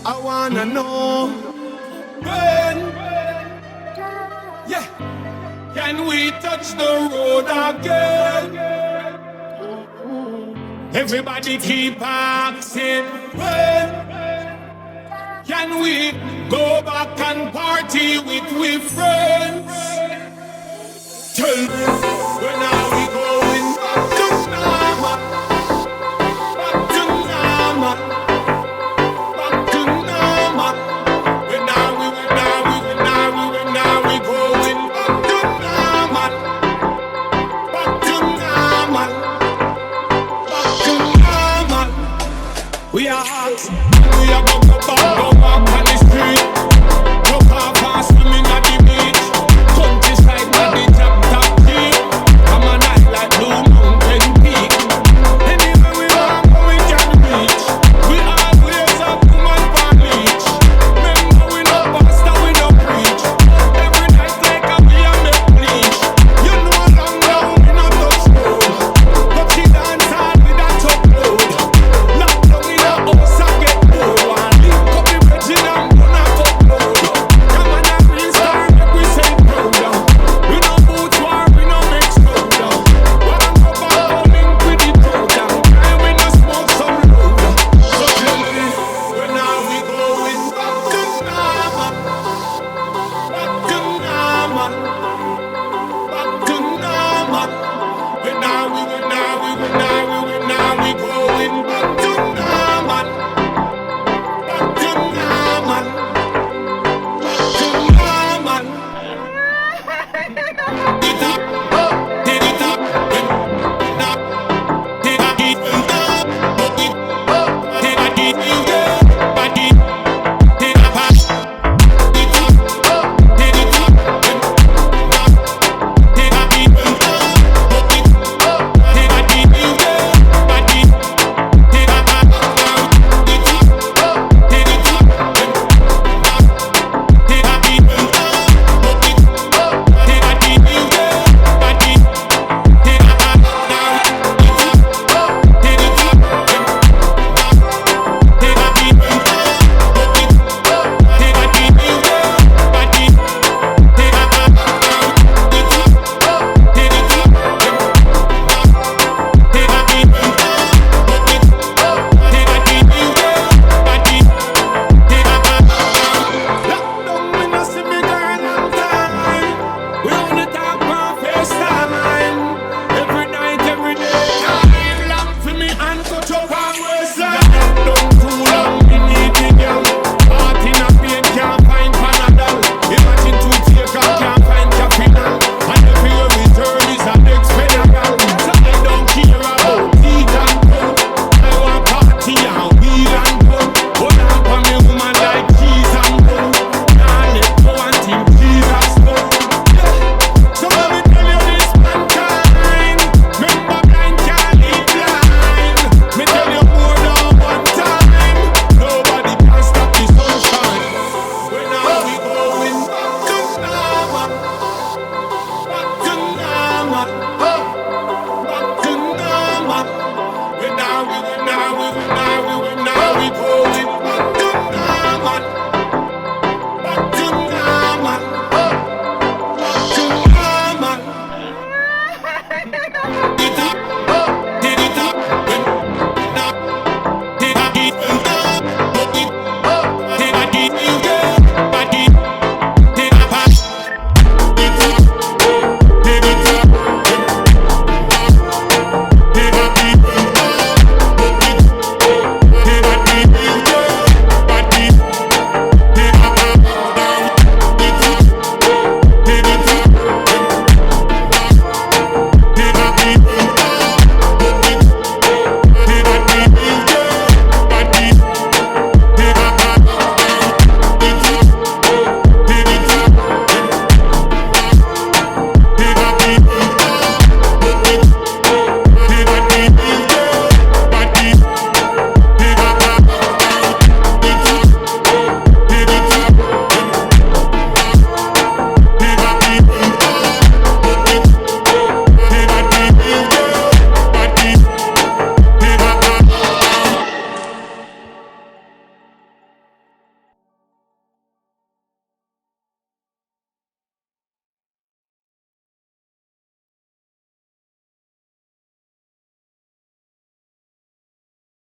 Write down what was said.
I wanna know when, yeah, can we touch the road again? Everybody keep asking when can we go back and party with we friends? Tell me, when are we going back to normal? Back to normal. Back to normal. When are we going back to normal? Back to normal. Back to normal. We are hot. We are go back on the street. Look